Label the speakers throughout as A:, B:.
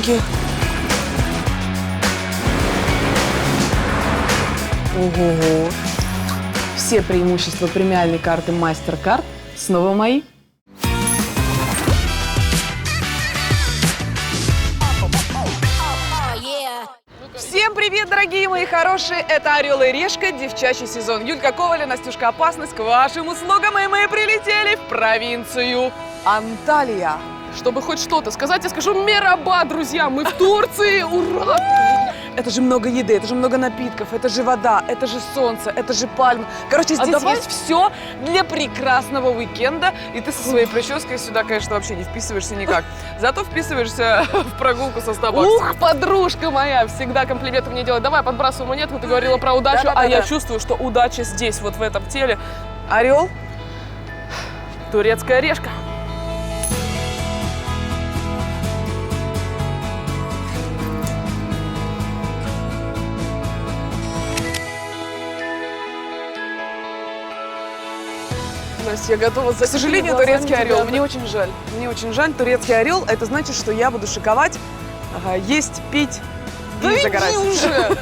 A: деньги. Ого-го. Все преимущества премиальной карты MasterCard снова мои. Всем привет, дорогие мои хорошие! Это «Орел и Решка», девчачий сезон. Юлька Коваля, Настюшка Опасность, к вашим услугам, и мы прилетели в провинцию Анталия.
B: Чтобы хоть что-то сказать, я скажу «Мераба, друзья, мы в Турции, ура!»
A: Это же много еды, это же много напитков, это же вода, это же солнце, это же пальмы. Короче, здесь есть все для прекрасного уикенда. И ты со своей прической сюда, конечно, вообще не вписываешься никак. Зато вписываешься в прогулку со Starbucks.
B: Ух, подружка моя, всегда комплименты мне делает. Давай, подбрасывай монетку, ты говорила про удачу, я чувствую, что удача здесь, вот в этом теле.
A: Орел.
B: Турецкая решка. Настя, я готова за.
A: К сожалению, турецкий орел. Мне очень жаль. Мне очень жаль. Турецкий орел. Это значит, что я буду шиковать, есть, пить и загорать.
B: Иди уже!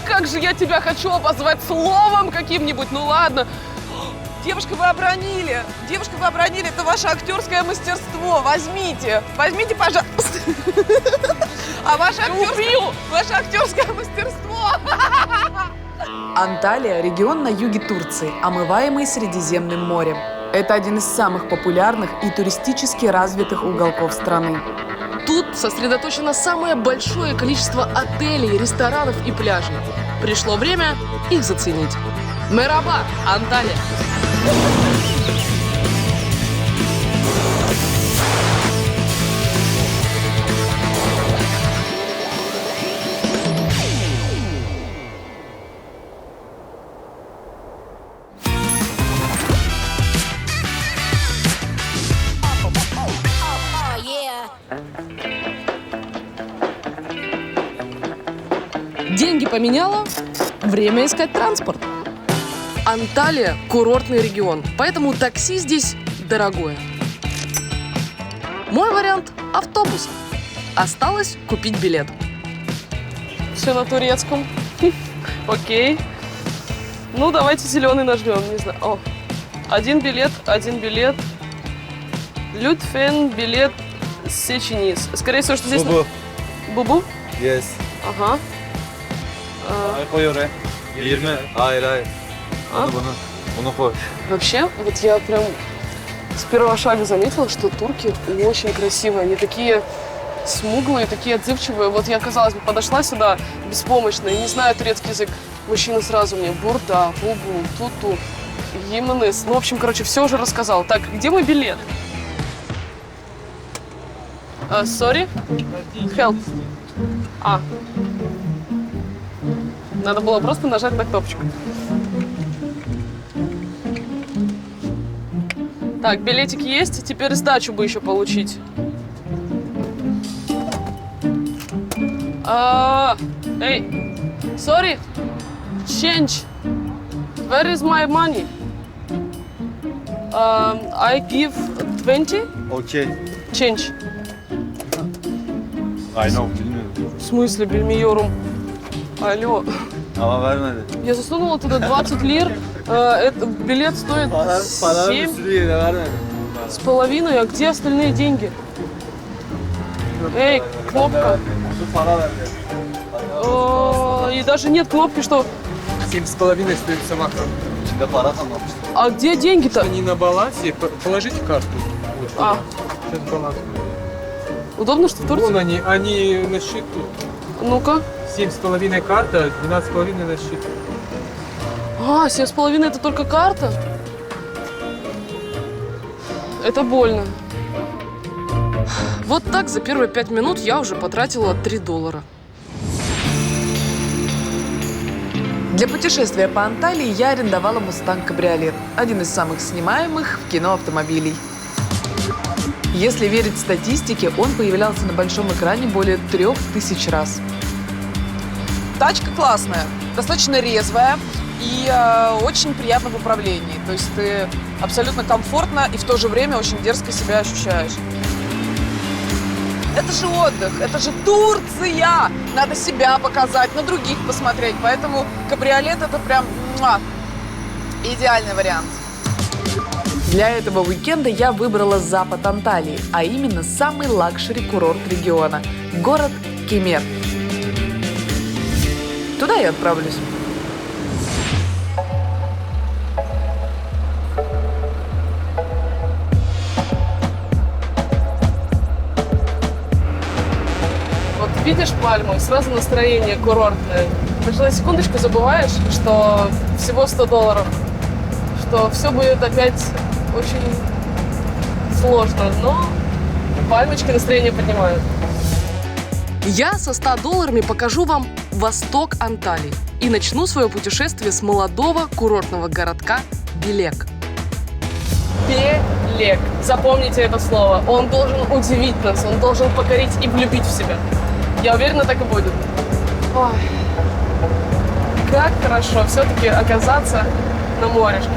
B: Как же я тебя хочу обозвать словом каким-нибудь. Ну ладно.
A: Девушка, вы обронили. Девушка, вы обронили. Это ваше актерское мастерство. Возьмите. Возьмите, пожалуйста. А ваше актерское мастерство. Анталия – регион на юге Турции, омываемый Средиземным морем. Это один из самых популярных и туристически развитых уголков страны.
B: Тут сосредоточено самое большое количество отелей, ресторанов и пляжей. Пришло время их заценить. Мераба, Анталия. Деньги поменяла, время искать транспорт. Анталия – курортный регион, поэтому такси здесь дорогое. Мой вариант – автобус. Осталось купить билет. Все на турецком. Окей. Ну, давайте зеленый нажмем, не знаю. О, один билет. Лютфен, билет, Сеченис. Скорее всего, что здесь...
C: Бубу.
B: Бубу?
C: Yes.
B: Ага.
C: Koy oraya. 20. Hayır. Bunu koy.
B: Вообще, вот я прям с первого шага заметила, что турки очень красивые. Они такие смуглые, такие отзывчивые. Вот я, казалось бы, подошла сюда беспомощная, не знаю турецкий язык. Мужчина сразу мне бурда, бубу, туту, гимнес. Ну, в общем, короче, все уже рассказал. Так, где мой билет? Sorry? Help. Надо было просто нажать на кнопочку. Так, билетики есть. Теперь сдачу бы еще получить. Эй, sorry. Change. Where is my money? I give 20.
C: Okey.
B: Change.
C: I know, bilmiyorum.
B: В смысле, бельмиорум? Алло.
C: Ama vermedi.
B: Я засунула туда 20 лир. Билет стоит 7 с половиной. А где остальные деньги? Эй, кнопка. И даже нет кнопки, что...
D: 7,5 стоит сама карта.
C: İçinde para kalmamış.
B: А где деньги-то?
D: Они на балансе, положите карту. Вот сюда. Сейчас баланс.
B: Удобно, что в Турции?
D: Вон они на счету.
B: Ну-ка.
D: 7,5 карта, 12,5 на счету.
B: 7,5 это только карта? Это больно. Вот так за первые 5 минут я уже потратила $3.
A: Для путешествия по Анталии я арендовала Mustang Кабриолет, один из самых снимаемых в кино автомобилей. Если верить статистике, он появлялся на большом экране более 3000 раз. Тачка классная, достаточно резвая и очень приятно в управлении. То есть ты абсолютно комфортно и в то же время очень дерзко себя ощущаешь. Это же отдых, это же Турция! Надо себя показать, на других посмотреть. Поэтому кабриолет это прям идеальный вариант. Для этого уикенда я выбрала запад Анталии, а именно самый лакшери-курорт региона – город Кемер. Туда я отправлюсь.
B: Вот видишь пальму, и сразу настроение курортное. Даже на секундочку забываешь, что всего $100, что все будет опять очень сложно, но пальмочки настроение поднимают. Я со $100 покажу вам восток Анталии и начну свое путешествие с молодого курортного городка Белек. Белек. Запомните это слово. Он должен удивить нас, он должен покорить и влюбить в себя. Я уверена, так и будет. Ой, как хорошо все-таки оказаться на морешке.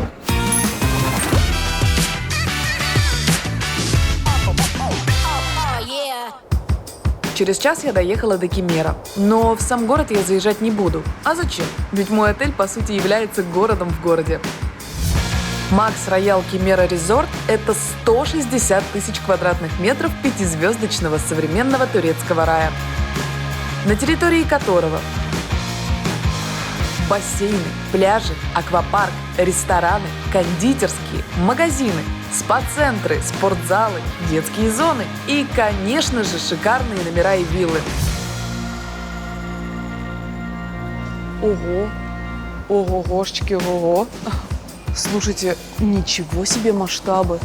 A: Через час я доехала до Кемера, но в сам город я заезжать не буду. А зачем? Ведь мой отель, по сути, является городом в городе. Макс Роял Кемера Резорт – это 160 тысяч квадратных метров пятизвездочного современного турецкого рая, на территории которого бассейны, пляжи, аквапарк, рестораны, кондитерские, магазины, спа-центры, спортзалы, детские зоны и, конечно же, шикарные номера и виллы.
B: Ого, ого-гошечки, ого. Слушайте, ничего себе масштабы.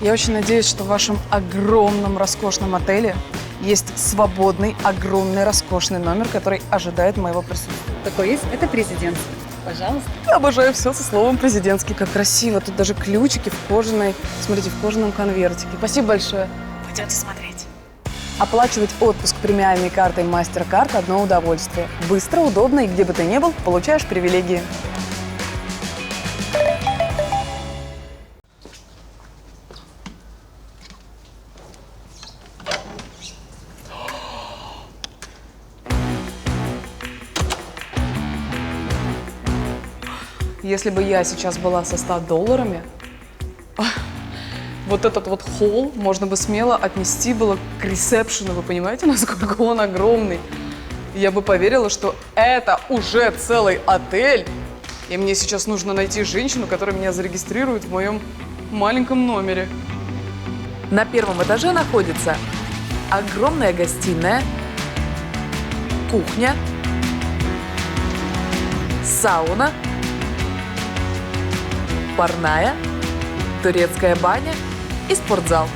B: Я очень надеюсь, что в вашем огромном роскошном отеле есть свободный, огромный, роскошный номер, который ожидает моего присутствия.
E: Такой есть? Это президентский. Пожалуйста.
B: Я обожаю все со словом президентский. Как красиво. Тут даже ключики в кожаной, смотрите, в кожаном конвертике. Спасибо большое.
E: Пойдемте смотреть.
B: Оплачивать отпуск премиальной картой MasterCard – одно удовольствие. Быстро, удобно и где бы ты ни был, получаешь привилегии. Если бы я сейчас была со $100, вот этот вот холл можно бы смело отнести было к ресепшену. Вы понимаете, насколько он огромный? Я бы поверила, что это уже целый отель. И мне сейчас нужно найти женщину, которая меня зарегистрирует в моем маленьком номере.
A: На первом этаже находится огромная гостиная, кухня, сауна, парная, турецкая баня и спортзал.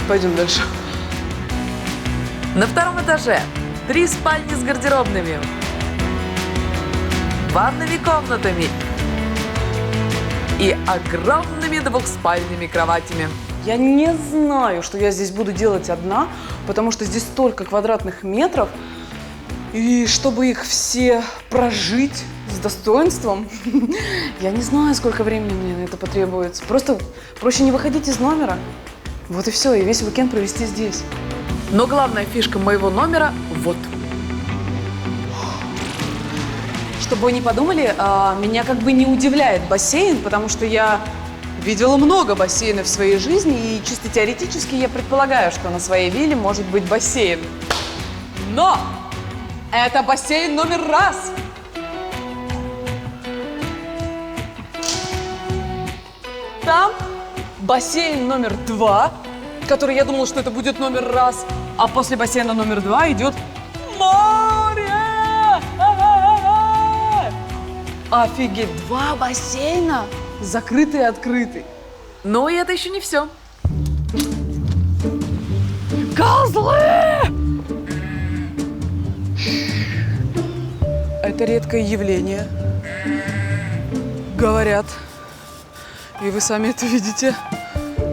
B: Пойдем дальше.
A: На втором этаже 3 спальни с гардеробными, ванными комнатами и огромными двухспальными кроватями.
B: Я не знаю, что я здесь буду делать одна, потому что здесь столько квадратных метров, и чтобы их все прожить с достоинством, я не знаю, сколько времени мне на это потребуется. Просто проще не выходить из номера. Вот и все, и весь уикенд провести здесь.
A: Но главная фишка моего номера вот.
B: Чтобы вы не подумали, меня как бы не удивляет бассейн, потому что я видела много бассейнов в своей жизни, и чисто теоретически я предполагаю, что на своей вилле может быть бассейн. Но это бассейн номер раз! Там бассейн номер 2, который я думала, что это будет номер раз, а после бассейна номер 2 идет море! Офигеть, 2 бассейна, закрытый и открытый.
A: Но и это еще не все.
B: Козлы! Это редкое явление. Говорят, и вы сами это видите,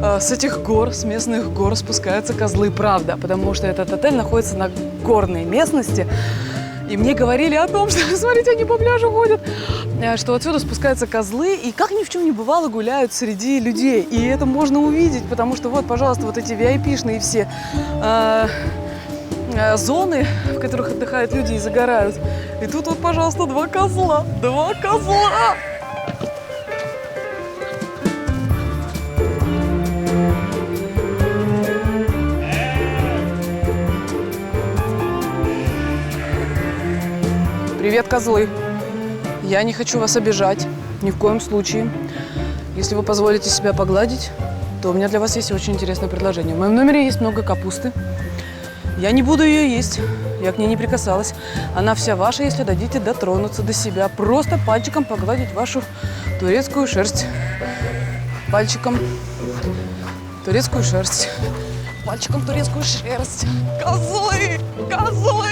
B: с этих гор, с местных гор спускаются козлы, правда, потому что этот отель находится на горной местности. И мне говорили о том, что, смотрите, они по пляжу ходят.
F: что отсюда спускаются козлы и как ни в чем не бывало гуляют среди людей. И это можно увидеть, потому что вот, пожалуйста, вот эти VIP-шные все зоны, в которых отдыхают люди и загорают. И тут вот, пожалуйста, два козла. Два козла! Привет, козлы. Я не хочу вас обижать, ни в коем случае. Если вы позволите себя погладить, то у меня для вас есть очень интересное предложение. В моем номере есть много капусты. Я не буду ее есть, я к ней не прикасалась. Она вся ваша, если дадите дотронуться до себя. Просто пальчиком погладить вашу турецкую шерсть. Пальчиком турецкую шерсть. Пальчиком турецкую шерсть. Козлы! Козлы!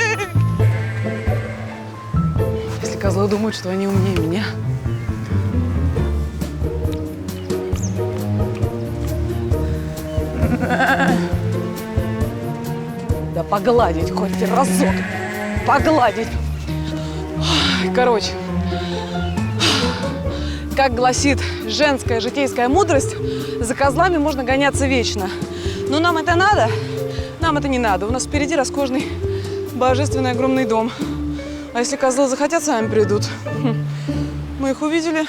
F: Если козлы думают, что они умнее меня. Да погладить хоть разок. Погладить. Короче, как гласит женская житейская мудрость, за козлами можно гоняться вечно. Но нам это надо? Нам это не надо. У нас впереди роскошный, божественный огромный дом. А если козлы захотят, сами придут. Мы их увидели,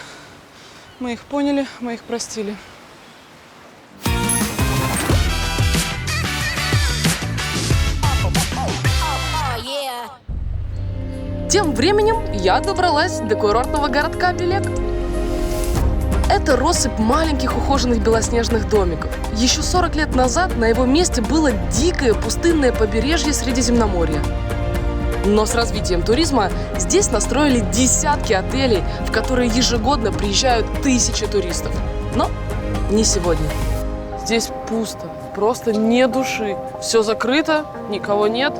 F: мы их поняли, мы их простили.
G: Тем временем я добралась до курортного городка Белек. Это россыпь маленьких ухоженных белоснежных домиков. Еще 40 лет назад на его месте было дикое пустынное побережье Средиземноморья. Но с развитием туризма здесь настроили десятки отелей, в которые ежегодно приезжают тысячи туристов. Но не сегодня.
B: Здесь пусто, просто не души. Все закрыто, никого нет.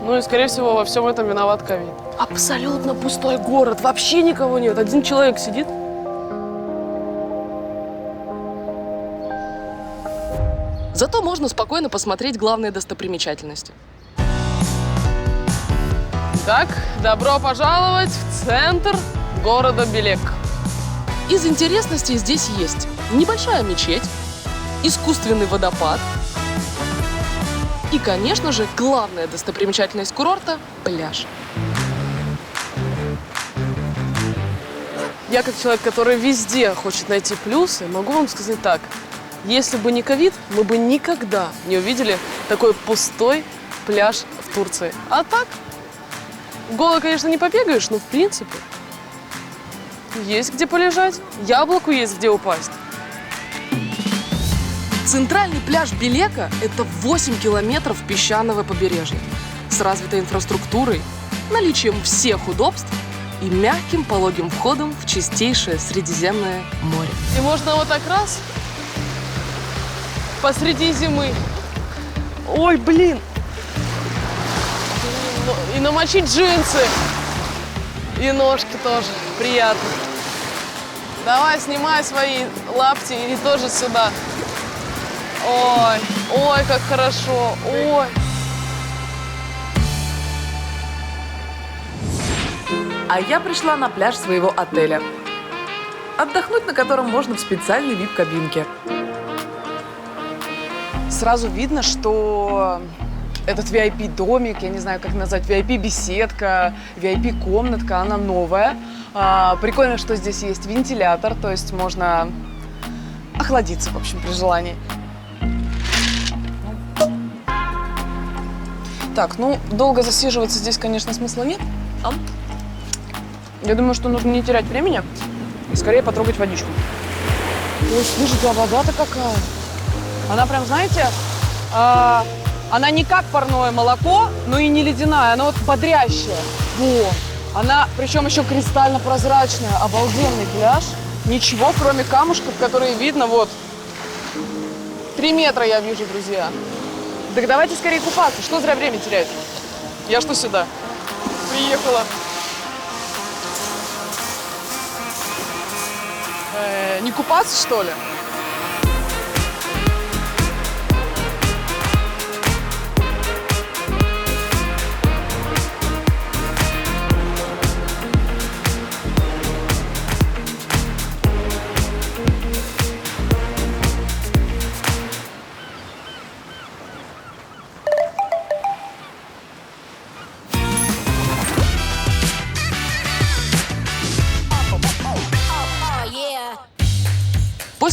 B: Ну и, скорее всего, во всем этом виноват ковид. Абсолютно пустой город, вообще никого нет. Один человек сидит.
G: Зато можно спокойно посмотреть главные достопримечательности.
B: Так, добро пожаловать в центр города Белек.
G: Из интересностей здесь есть небольшая мечеть, искусственный водопад и, конечно же, главная достопримечательность курорта – пляж.
B: Я, как человек, который везде хочет найти плюсы, могу вам сказать так. Если бы не ковид, мы бы никогда не увидели такой пустой пляж в Турции. А так, голо, конечно, не побегаешь, но в принципе есть где полежать, яблоку есть где упасть.
G: Центральный пляж Белека – это 8 километров песчаного побережья с развитой инфраструктурой, наличием всех удобств и мягким пологим входом в чистейшее Средиземное море.
B: И можно вот так раз посреди зимы. Ой, блин! И намочить джинсы. И ножки тоже. Приятно. Давай, снимай свои лапти и тоже сюда. Ой, ой, как хорошо. Ой.
A: А я пришла на пляж своего отеля, отдохнуть на котором можно в специальной вип-кабинке.
F: Сразу видно, что этот VIP-домик, я не знаю, как назвать, VIP-беседка, VIP-комнатка, она новая. Прикольно, что здесь есть вентилятор, то есть можно охладиться, в общем, при желании. Так, ну, долго засиживаться здесь, конечно, смысла нет. Я думаю, что нужно не терять времени и скорее потрогать водичку. Ой, слушайте, а вода-то какая? Она прям, знаете, она не как парное молоко, но и не ледяная, она вот бодрящая. Во! Она, причем еще кристально прозрачная, обалденный пляж. Ничего, кроме камушков, которые видно, вот. 3 метра я вижу, друзья. Так давайте скорее купаться, что зря время терять? Я что сюда? Приехала. Не купаться, что ли?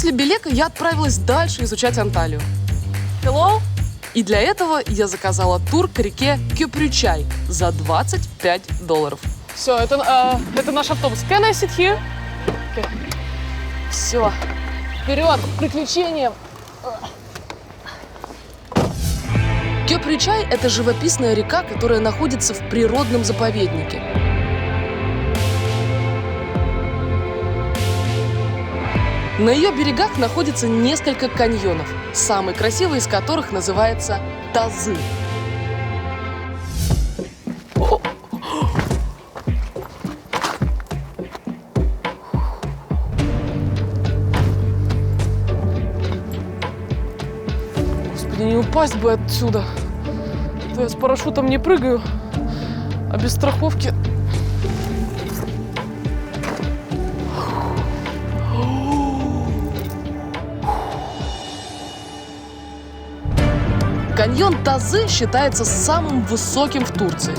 G: После Белека я отправилась дальше изучать Анталию.
F: Hello?
G: И для этого я заказала тур к реке Кёпрючай за $25.
F: Все, это наш автобус. Can I sit here? Okay. Все. Вперед, к приключениям.
G: Кёпрючай – это живописная река, которая находится в природном заповеднике. На ее берегах находится несколько каньонов, самый красивый из которых называется Тазы.
F: Господи, не упасть бы отсюда. А то я с парашютом не прыгаю, а без страховки.
G: Каньон Тазы считается самым высоким в Турции.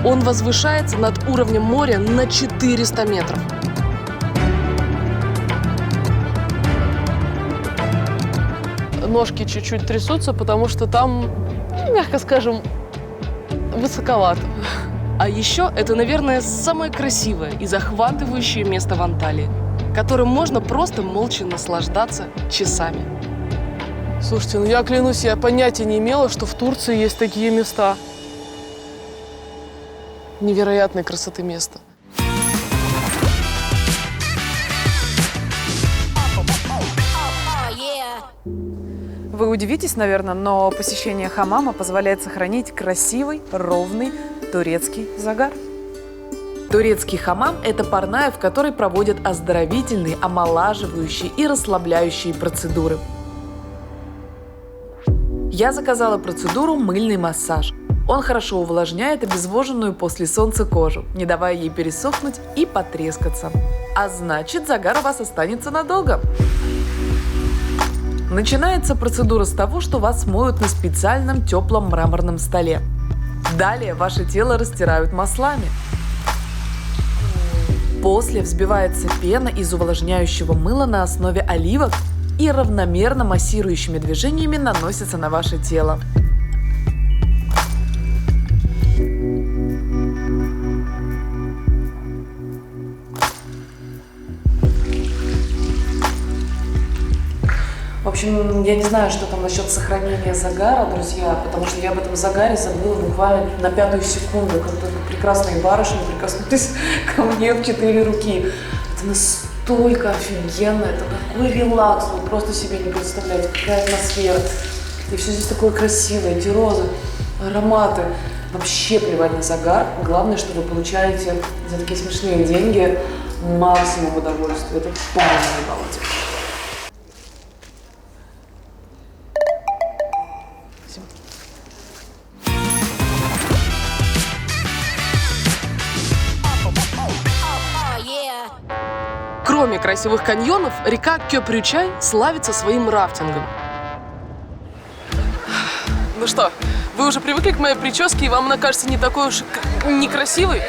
G: Он возвышается над уровнем моря на 400 метров.
F: Ножки чуть-чуть трясутся, потому что там, мягко скажем, высоковато.
G: А еще это, наверное, самое красивое и захватывающее место в Анталии, которым можно просто молча наслаждаться часами.
F: Слушайте, ну я клянусь, я понятия не имела, что в Турции есть такие места. Невероятной красоты места.
H: Вы удивитесь, наверное, но посещение хаммама позволяет сохранить красивый, ровный турецкий загар.
A: Турецкий хамам – это парная, в которой проводят оздоровительные, омолаживающие и расслабляющие процедуры. Я заказала процедуру «Мыльный массаж». Он хорошо увлажняет обезвоженную после солнца кожу, не давая ей пересохнуть и потрескаться. А значит, загар у вас останется надолго. Начинается процедура с того, что вас моют на специальном теплом мраморном столе. Далее ваше тело растирают маслами. После взбивается пена из увлажняющего мыла на основе оливок и равномерно массирующими движениями наносится на ваше тело. В общем, я не знаю, что там насчет сохранения загара, друзья, потому что я об этом загаре забыла буквально на 5-ю секунду, когда прекрасные барышни прикоснулись ко мне в 4 руки. Это настолько офигенно, это такой релакс, вы просто себе не представляете, какая атмосфера. И все здесь такое красивое, эти розы, ароматы. Вообще плевать на загар. Главное, что вы получаете за такие смешные деньги максимум удовольствия. Это полная балдеж.
G: Кроме красивых каньонов, река Кёпрючай славится своим рафтингом.
F: Ну что, вы уже привыкли к моей прическе, и вам она кажется не такой уж некрасивой?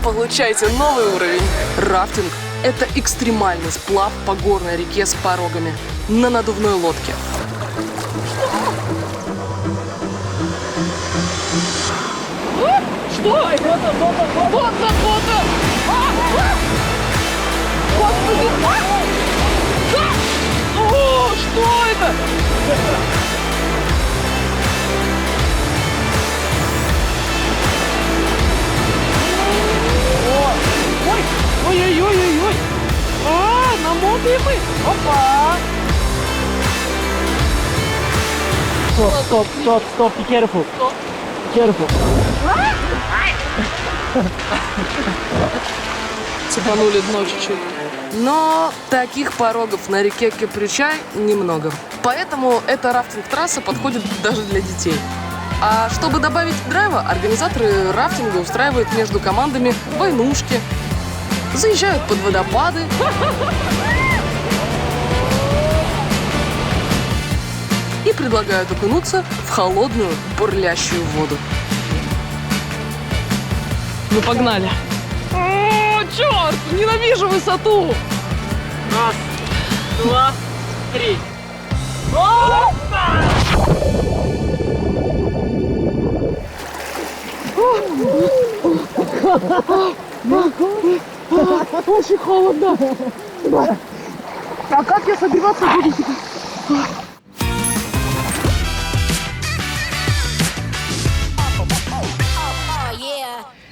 F: Получайте новый уровень.
G: Рафтинг – это экстремальный сплав по горной реке с порогами на надувной лодке.
F: Что? Вот! Господи! О, что это? Ой-ой-ой-ой-ой! Намотаем мы! Опа!
I: Stop, be careful. Careful.
F: Цепанули дно чуть-чуть.
G: Но таких порогов на реке Кёпрючай немного. Поэтому эта рафтинг-трасса подходит даже для детей. А чтобы добавить драйва, организаторы рафтинга устраивают между командами войнушки, заезжают под водопады и предлагают окунуться в холодную бурлящую воду.
F: Ну, погнали. О, черт, ненавижу высоту.
I: Раз, два, три.
F: Очень холодно. А как я согреваться буду?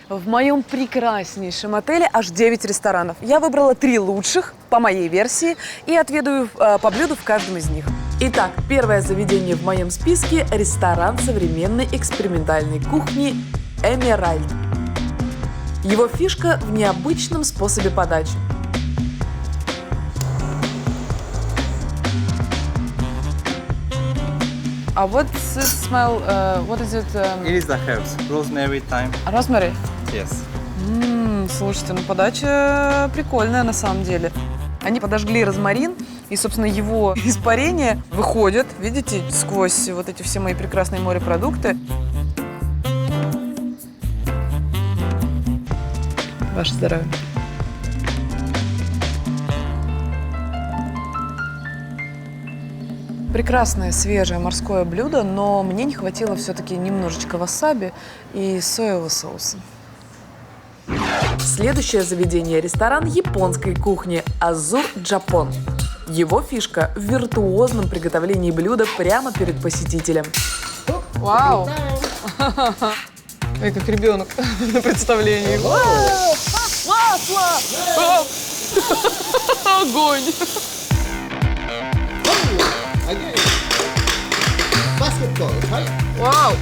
H: В моем прекраснейшем отеле аж 9 ресторанов. Я выбрала 3 лучших, по моей версии, и отведаю по блюду в каждом из них.
A: Итак, первое заведение в моем списке – ресторан современной экспериментальной кухни «Эмеральд». Его фишка в необычном способе подачи.
H: А what's it smell? What is it?
C: It is the herbs. Rosemary, thyme.
H: Розмари?
C: Yes.
H: Слушайте, ну подача прикольная на самом деле. Они подожгли розмарин, и, собственно, его испарение выходит, видите, сквозь вот эти все мои прекрасные морепродукты. Ваше здоровье. Прекрасное свежее морское блюдо, но мне не хватило все-таки немножечко васаби и соевого соуса.
A: Следующее заведение – ресторан японской кухни «Азур Джапон». Его фишка в виртуозном приготовлении блюда прямо перед посетителем.
H: Вау! Ой, как ребенок на представлении. Масло! Огонь! Вау!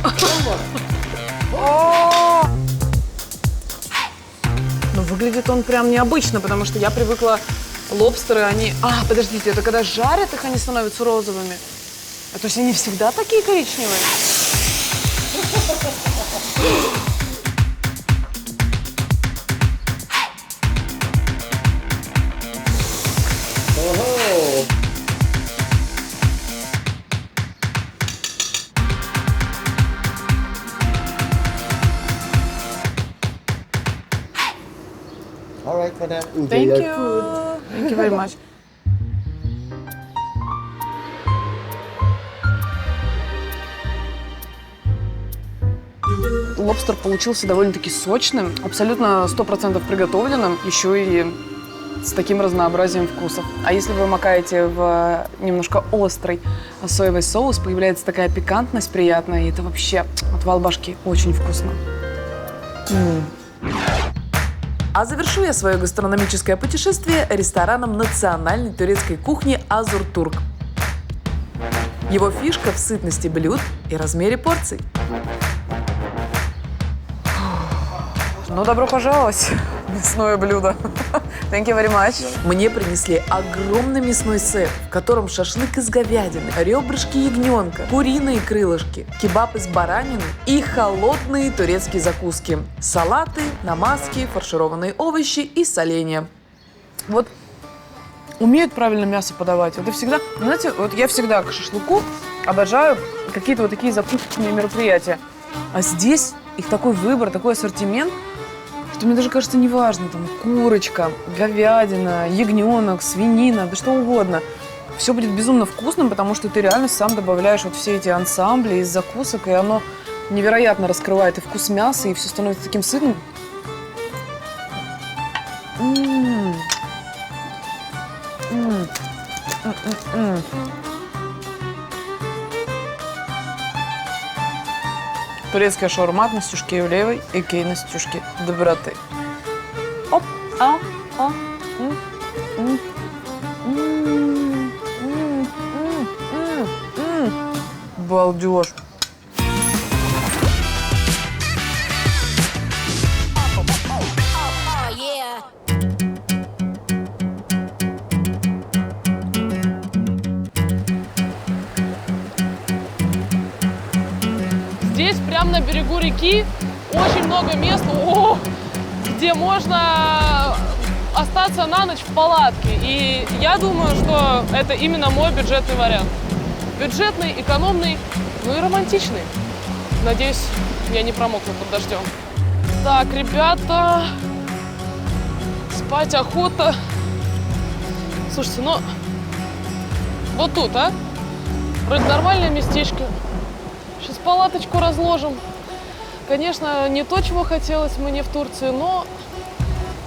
H: Ну, выглядит он прям необычно, потому что я привыкла, лобстеры, они... подождите, это когда жарят их, они становятся розовыми? То есть они всегда такие коричневые?
C: All right, madam.
H: Thank you. Thank you very much. Лобстер получился довольно-таки сочным, абсолютно 100% приготовленным, еще и с таким разнообразием вкусов. А если вы макаете в немножко острый соевый соус, появляется такая пикантность приятная, и это вообще отвал башки. Очень вкусно.
A: А завершу я свое гастрономическое путешествие рестораном национальной турецкой кухни «Азур Турк». Его фишка в сытности блюд и размере порций.
H: Ну, добро пожаловать. Мясное блюдо. Thank you very much.
A: Мне принесли огромный мясной сет, в котором шашлык из говядины, ребрышки ягненка, куриные крылышки, кебаб из баранины и холодные турецкие закуски. Салаты, намазки, фаршированные овощи и соленья.
H: Вот умеют правильно мясо подавать. Это всегда, знаете, вот я всегда к шашлыку обожаю какие-то вот такие закусочные мероприятия. А здесь их такой выбор, такой ассортимент, что мне даже кажется неважно, там, курочка, говядина, ягненок, свинина, да что угодно. Все будет безумно вкусным, потому что ты реально сам добавляешь вот все эти ансамбли из закусок, и оно невероятно раскрывает и вкус мяса, и все становится таким сытным. Турецкая шаурма Настюшки Ивлеевой и Кей Настюшки доброты. Оп, балдеж.
F: Здесь, прямо на берегу реки, очень много мест, где можно остаться на ночь в палатке. И я думаю, что это именно мой бюджетный вариант. Бюджетный, экономный, ну и романтичный. Надеюсь, я не промокну под дождем.
B: Так, ребята, спать охота. Слушайте, ну, вот тут, а? Вроде нормальное местечко. Сейчас палаточку разложим. Конечно, не то, чего хотелось мне в Турции, но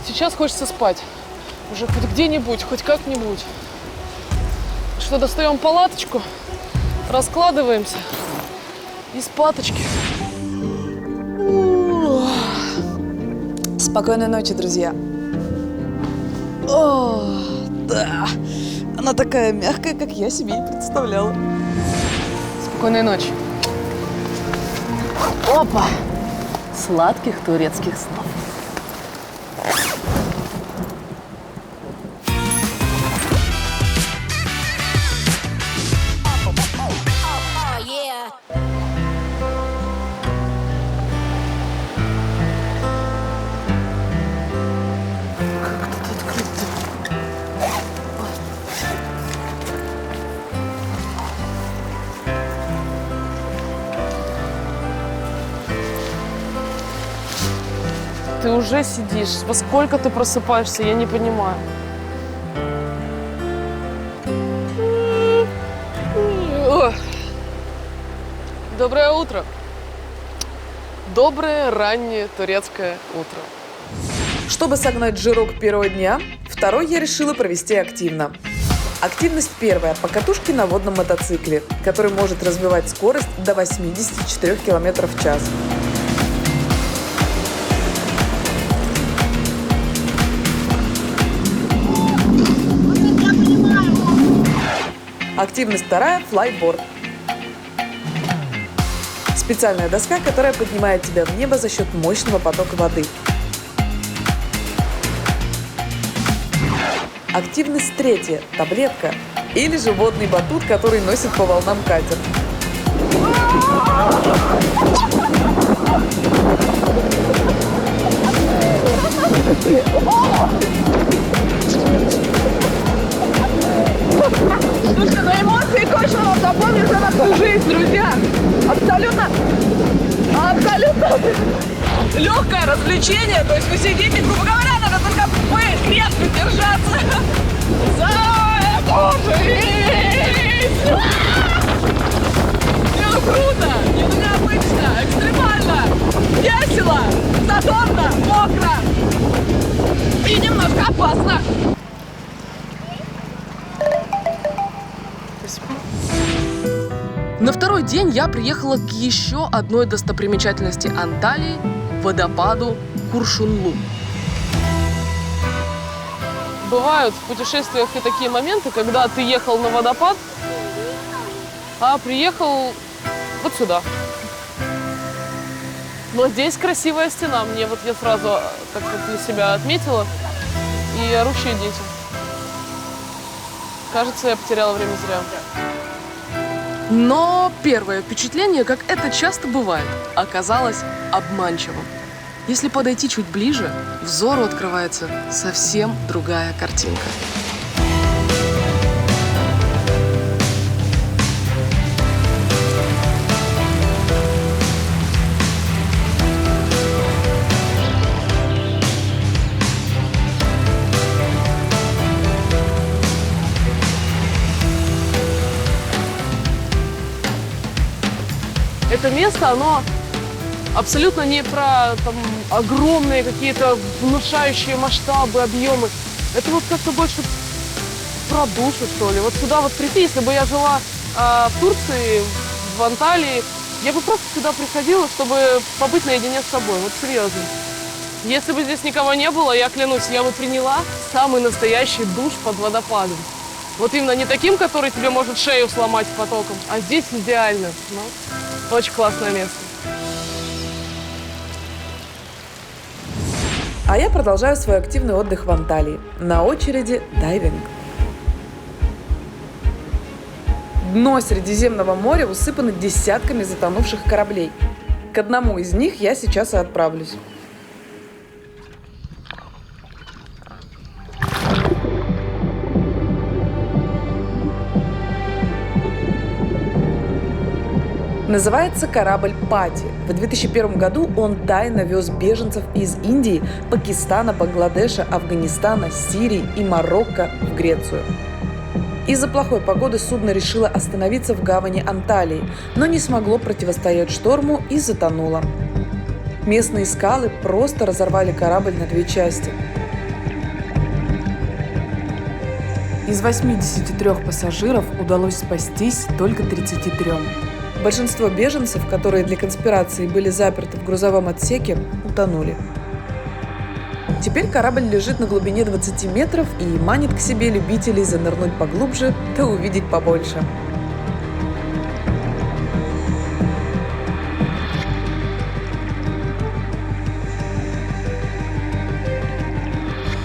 B: сейчас хочется спать. Уже хоть где-нибудь, хоть как-нибудь. Что, достаем палаточку, раскладываемся и спаточки.
A: Спокойной ночи, друзья. О, да. Она такая мягкая, как я себе и представляла.
B: Спокойной ночи. Опа! Сладких турецких снов. Ты уже сидишь. Во сколько ты просыпаешься, я не понимаю. Ох. Доброе утро. Доброе раннее турецкое утро.
A: Чтобы согнать жирок первого дня, второй я решила провести активно. Активность первая – покатушки на водном мотоцикле, который может развивать скорость до 84 км в час. Активность вторая – флайборд. Специальная доска, которая поднимает тебя в небо за счет мощного потока воды. Активность третья – таблетка. Или же водный батут, который носит по волнам катер.
F: Слушайте, но эмоции кое-что вам запомнится на всю жизнь, друзья. Абсолютно легкое развлечение. То есть вы сидите, грубо говоря, надо только крепко держаться за эту жизнь. Ну круто, необычно, экстремально, весело, задорно, мокро и немножко опасно.
G: На второй день я приехала к еще одной достопримечательности Анталии – водопаду Куршунлу.
B: Бывают в путешествиях и такие моменты, когда ты ехал на водопад, а приехал вот сюда. Но здесь красивая стена. Мне вот я сразу так вот для себя отметила. И орущие дети. Кажется, я потеряла время зря.
G: Но первое впечатление, как это часто бывает, оказалось обманчивым. Если подойти чуть ближе, взору открывается совсем другая картинка.
B: Это место, оно абсолютно не про там, огромные какие-то внушающие масштабы, объемы. Это вот как-то больше про душу, что ли. Вот сюда вот прийти, если бы я жила в Турции, в Анталии, я бы просто сюда приходила, чтобы побыть наедине с собой. Вот серьезно. Если бы здесь никого не было, я клянусь, я бы приняла самый настоящий душ под водопадом. Вот именно не таким, который тебе может шею сломать потоком, а здесь идеально. Ну, очень классное место.
A: А я продолжаю свой активный отдых в Анталии. На очереди дайвинг. Дно Средиземного моря усыпано десятками затонувших кораблей. К одному из них я сейчас и отправлюсь. Называется корабль «Пати». В 2001 году он тайно вез беженцев из Индии, Пакистана, Бангладеша, Афганистана, Сирии и Марокко в Грецию. Из-за плохой погоды судно решило остановиться в гавани Анталии, но не смогло противостоять шторму и затонуло. Местные скалы просто разорвали корабль на 2 части. Из 83 пассажиров удалось спастись только 33. Большинство беженцев, которые для конспирации были заперты в грузовом отсеке, утонули. Теперь корабль лежит на глубине 20 метров и манит к себе любителей занырнуть поглубже, да увидеть побольше.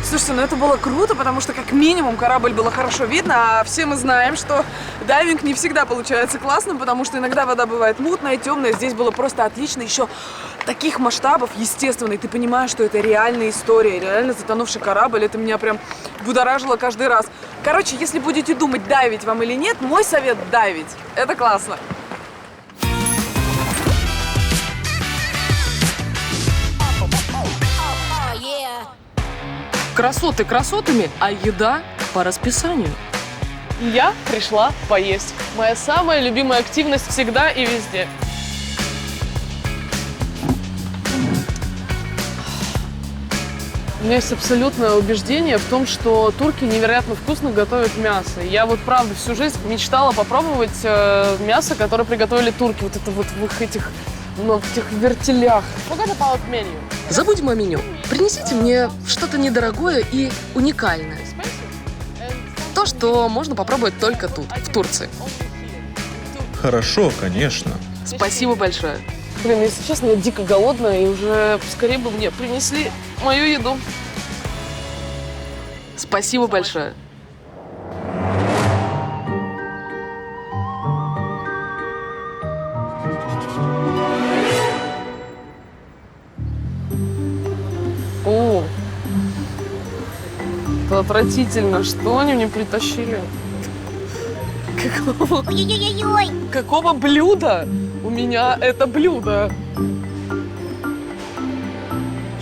H: Слушайте, ну это было круто, потому что как минимум корабль было хорошо видно, а все мы знаем, что дайвинг не всегда получается классным, потому что иногда вода бывает мутная, темная. Здесь было просто отлично. Еще таких масштабов, естественно, и ты понимаешь, что это реальная история, реально затонувший корабль. Это меня прям будоражило каждый раз. Короче, если будете думать, дайвить вам или нет, мой совет – дайвить. Это классно.
G: Красоты красотами, а еда по расписанию.
B: Я пришла поесть. Моя самая любимая активность всегда и везде. У меня есть абсолютное убеждение в том, что турки невероятно вкусно готовят мясо. Я вот правда всю жизнь мечтала попробовать мясо, которое приготовили турки. Вот это вот в их этих, в этих вертелях. Forget about menu.
G: Забудем о меню. Принесите мне что-то недорогое и уникальное. То, что можно попробовать только тут, в Турции.
J: Хорошо, конечно.
G: Спасибо большое.
B: Блин, если честно, я дико голодная, и уже скорее бы мне принесли мою еду.
G: Спасибо большое.
B: О, это отвратительно. Что они мне притащили? Какого блюда? У меня это блюдо.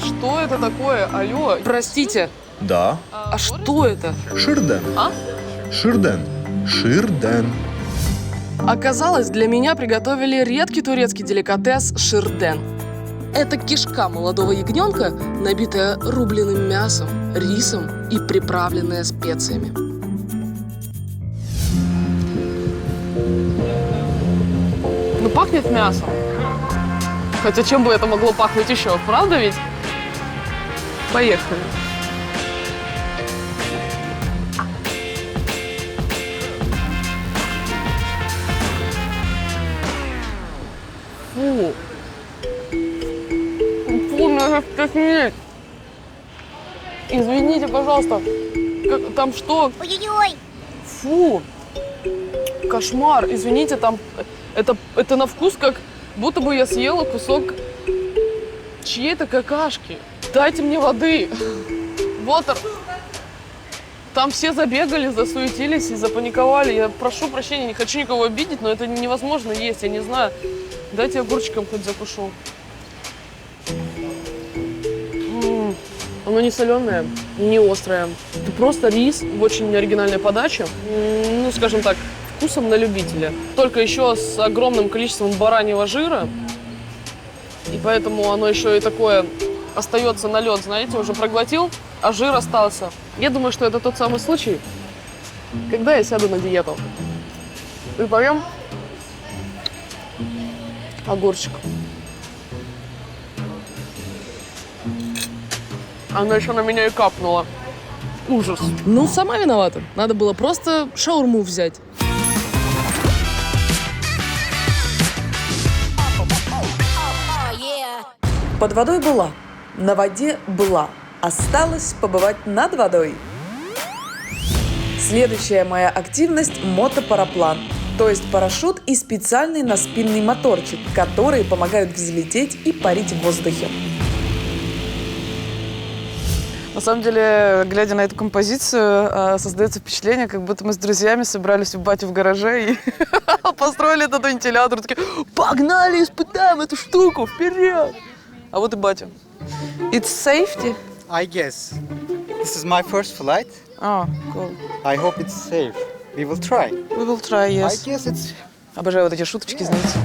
B: Что это такое? Алло.
G: Простите,
J: Да.
G: а что это?
J: Ширден.
B: А?
J: Ширден. Ширден.
G: Оказалось, для меня приготовили редкий турецкий деликатес ширден. Это кишка молодого ягненка, набитая рубленым мясом, рисом и приправленная специями.
B: Ну, пахнет мясом. Хотя чем бы это могло пахнуть еще, правда ведь? Поехали. Фу. Фу, меня тошнит. Извините, пожалуйста. Там что?
E: Ой-ой-ой!
B: Фу. Кошмар. Извините, там... Это на вкус, как будто бы я съела кусок чьей-то какашки. Дайте мне воды. Water. Там все забегали, засуетились и запаниковали. Я прошу прощения, не хочу никого обидеть, но это невозможно есть, я не знаю. Дайте огурчиком хоть закушу. Оно не соленое, не острое. Это просто рис в очень оригинальной подаче. Ну, скажем так, вкусом на любителя. Только еще с огромным количеством бараньего жира. И поэтому оно еще и такое остается на лед, знаете, уже проглотил, а жир остался. Я думаю, что это тот самый случай, когда я сяду на диету. И поем огурчик. Она еще на меня и капнула. Ужас.
G: Ну, сама виновата. Надо было просто шаурму взять.
A: Под водой была, на воде была. Осталось побывать над водой. Следующая моя активность – мотопараплан. То есть парашют и специальный наспинный моторчик, которые помогают взлететь и парить в воздухе.
H: На самом деле, глядя на эту композицию, создается впечатление, как будто мы с друзьями собрались у бати в гараже и построили этот вентилятор. Такие, погнали, испытаем эту штуку, вперед! А вот и батя. It's safety?
K: I guess. This is my first flight.
H: Oh, cool.
K: I hope it's safe. We will try.
H: We will try, yes.
K: I guess it's...
H: Обожаю вот эти шуточки, знаете.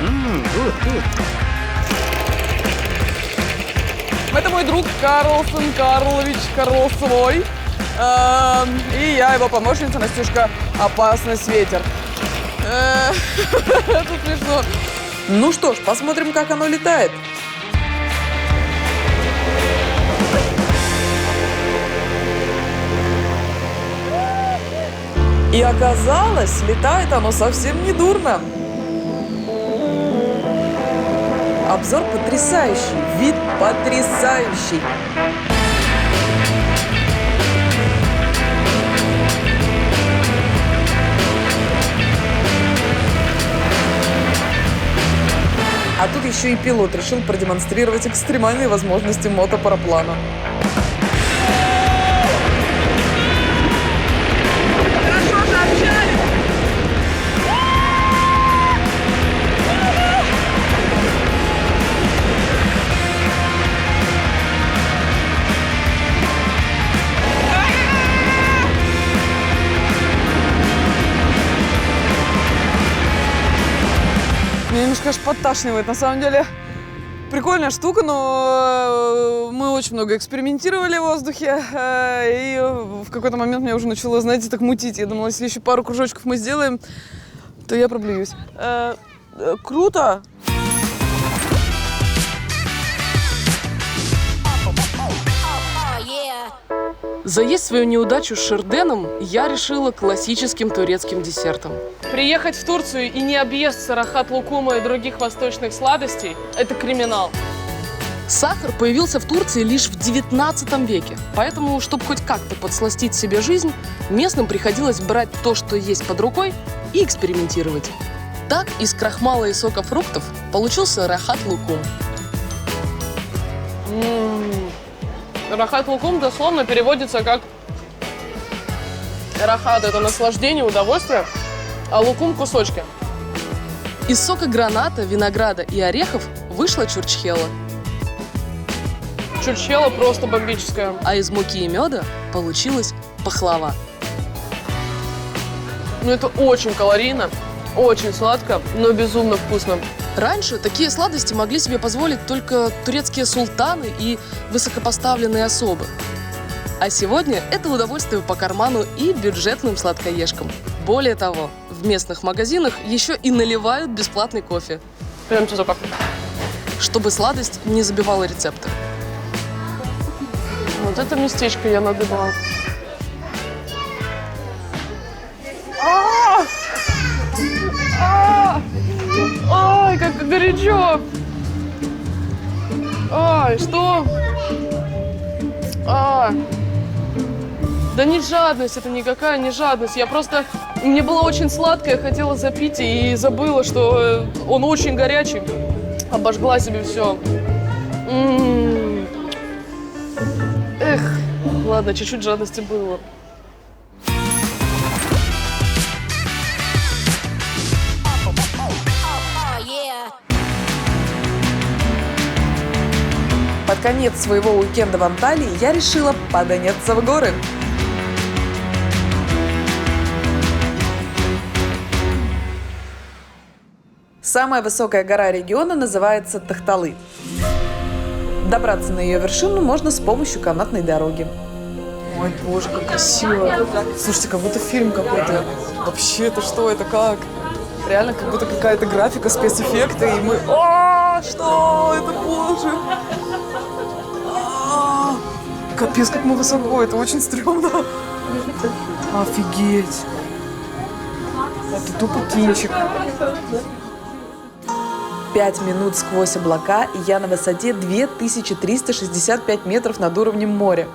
K: Good, good.
H: Это мой друг Карлсон Карлович Карлсвой. И я его помощница Настюшка «Опасность ветер». Это смешно. Ну что ж, посмотрим, как оно летает. И оказалось, летает оно совсем не дурно. Обзор потрясающий, вид потрясающий. А тут еще и пилот решил продемонстрировать экстремальные возможности мотопараплана. Хорошо сообщали! Меня немножко аж подташнивает. На самом деле, прикольная штука, но мы очень много экспериментировали в воздухе. И в какой-то момент меня уже начало, знаете, так мутить. Я думала, если еще пару кружочков мы сделаем, то я проблююсь. Круто!
G: Заесть свою неудачу с шерденом я решила классическим турецким десертом.
B: Приехать в Турцию и не объесться рахат лукума и других восточных сладостей – это криминал.
G: Сахар появился в Турции лишь в 19 веке, поэтому, чтобы хоть как-то подсластить себе жизнь, местным приходилось брать то, что есть под рукой, и экспериментировать. Так из крахмала и сока фруктов получился рахат лукум.
B: Рахат лукум дословно переводится как рахат – это наслаждение, удовольствие, а лукум – кусочки.
G: Из сока граната, винограда и орехов вышла чурчхела.
B: Чурчхела просто бомбическая.
G: А из муки и меда получилась пахлава.
B: Ну это очень калорийно, очень сладко, но безумно вкусно.
G: Раньше такие сладости могли себе позволить только турецкие султаны и высокопоставленные особы. А сегодня это удовольствие по карману и бюджетным сладкоежкам. Более того, в местных магазинах еще и наливают бесплатный кофе.
B: Прям что как.
G: Чтобы сладость не забивала рецепторы.
B: Вот это местечко я надыбала. Ай, как горячо! Ай, что? Да не жадность, это никакая не жадность. Я просто... Мне было очень сладко, я хотела запить и забыла, что он очень горячий. Обожгла себе все. Эх, ладно, чуть-чуть жадности было.
H: Под конец своего уикенда в Анталии я решила подняться в горы. Самая высокая гора региона называется Тахталы. Добраться на ее вершину можно с помощью канатной дороги. Ой, боже, как красиво. Слушайте, как будто фильм какой-то. Вообще, это что, это как? Реально, как будто какая-то графика, спецэффекты, и мы... Что это, боже? Капец, как мы высоко, это очень стрёмно. Офигеть. Это тупо кинчик. 5 минут сквозь облака, и я на высоте 2365 метров над уровнем моря.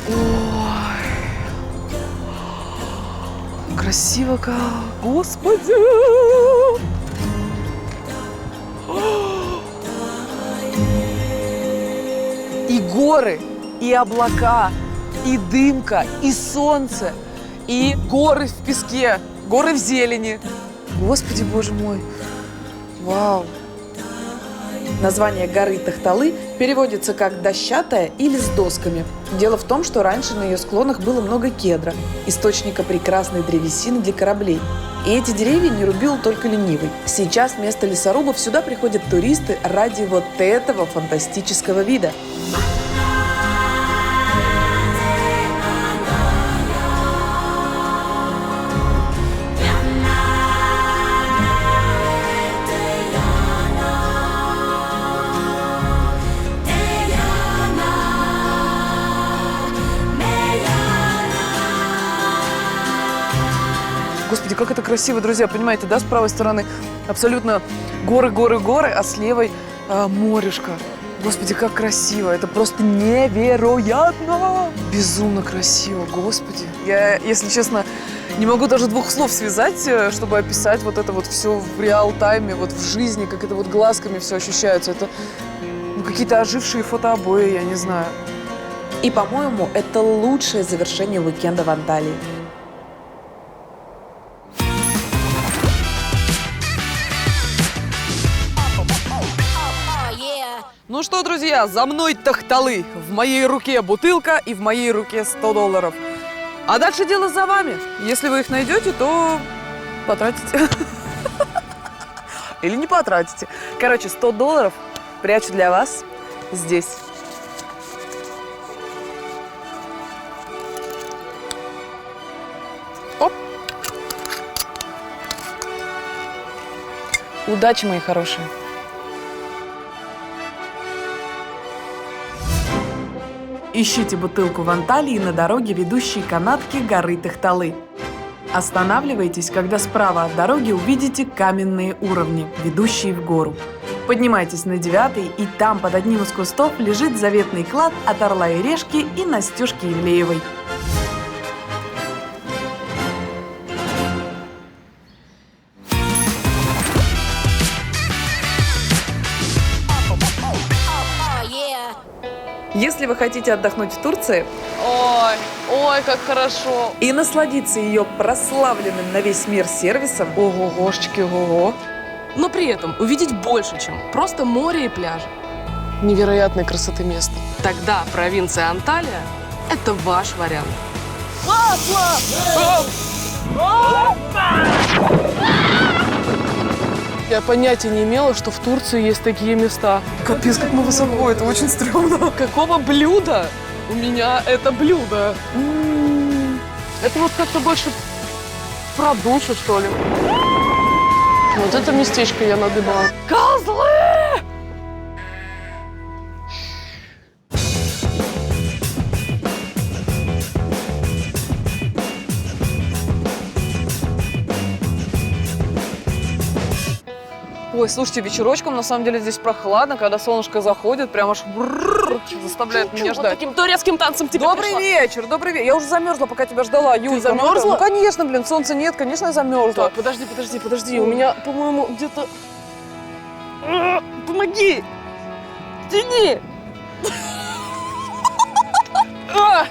H: Ой. Красиво как! Господи! горы, и облака, и дымка, и солнце, и горы в песке, горы в зелени. Господи, боже мой. Вау. Название горы Тахталы переводится как «дощатая» или «с досками». Дело в том, что раньше на ее склонах было много кедра, источника прекрасной древесины для кораблей. И эти деревья не рубил только ленивый. Сейчас вместо лесорубов сюда приходят туристы ради вот этого фантастического вида. Господи, как это красиво, друзья, понимаете, да, с правой стороны абсолютно горы, горы, горы, а с левой морешко. Господи, как красиво, это просто невероятно! Безумно красиво, господи. Я, если честно, не могу даже двух слов связать, чтобы описать вот это вот все в реал-тайме, вот в жизни, как это вот глазками все ощущается. Это какие-то ожившие фотообои, я не знаю. И, по-моему, это лучшее завершение уикенда в Анталии. Ну что, друзья, за мной Тахталы. В моей руке бутылка и в моей руке $100. А дальше дело за вами. Если вы их найдете, то потратите. Или не потратите. Короче, $100 прячу для вас здесь. Оп. Удачи, мои хорошие. Ищите бутылку в Анталии на дороге, ведущей к канатке горы Тахталы. Останавливайтесь, когда справа от дороги увидите каменные уровни, ведущие в гору. Поднимайтесь на 9-й, и там под одним из кустов лежит заветный клад от Орла и Решки и Настюшки Ивлеевой. Если вы хотите отдохнуть в Турции
B: Ой, ой, как хорошо.
H: и насладиться ее прославленным на весь мир сервисом,
B: Ого-гошечки, ого.
G: Но при этом увидеть больше, чем просто море и пляжи.
B: Невероятной красоты место.
G: Тогда провинция Анталия – это ваш вариант.
B: Я понятия не имела, что в Турции есть такие места.
H: капец, как мы высоко, это очень стрёмно.
B: Какого блюда? У меня это блюдо. Это вот как-то больше про душу, что ли. Вот это местечко я надыбала.
G: Козлы!
H: Ой, слушайте, вечерочком на самом деле здесь прохладно, когда солнышко заходит, прям аж заставляет меня ждать.
B: Таким турецким танцем тебе
H: Добрый вечер, добрый вечер. Я уже замерзла, пока тебя ждала, Юлька.
B: замерзла?
H: Ну, конечно, блин, солнца нет, конечно, я замерзла.
B: Так, подожди. У меня, по-моему, где-то... Помоги! Тяни!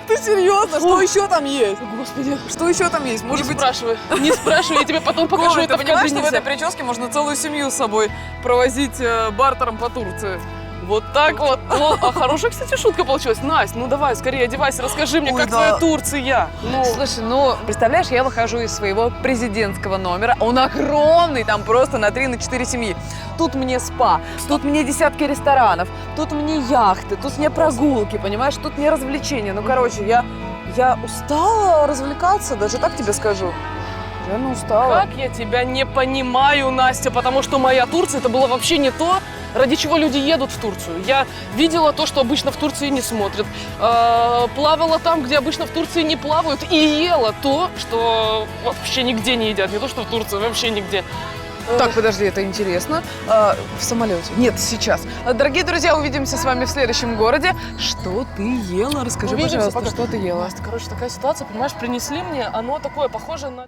H: Ты серьезно? Что еще там есть?
B: Господи.
H: Что еще там есть? Может быть,
B: Не спрашивай, я тебе потом покажу
H: Коля,
B: это
H: ты
B: в
H: понимаешь, что в
B: кабинете.
H: этой прическе можно целую семью с собой провозить бартером по Турции?
B: Вот так вот. Ну, а хорошая, кстати, шутка получилась. Настя, ну давай, скорее одевайся, расскажи мне,
H: Ой,
B: как
H: да.
B: твоя Турция. Ну,
H: Слушай, ну, представляешь, я выхожу из своего президентского номера. Он огромный, там просто на 3-4 семьи. Тут мне спа, тут мне десятки ресторанов, тут мне яхты, тут мне прогулки, понимаешь? Тут мне развлечения. Ну, короче, я устала развлекаться, даже так тебе скажу. Реально устала.
B: как я тебя не понимаю, Настя, потому что моя Турция, это было вообще не то, ради чего люди едут в Турцию. Я видела то, что обычно в Турции не смотрят, плавала там, где обычно в Турции не плавают, и ела то, что вообще нигде не едят, не то, что в Турции, вообще нигде.
H: Так, подожди, это интересно. В самолете? Нет, сейчас. Дорогие друзья, увидимся с вами в следующем городе. Что ты ела? Расскажи,
B: Увидимся,
H: пожалуйста,
B: пока.
H: что ты ела?
B: Настя, короче, такая ситуация, понимаешь, принесли мне, оно такое похоже на...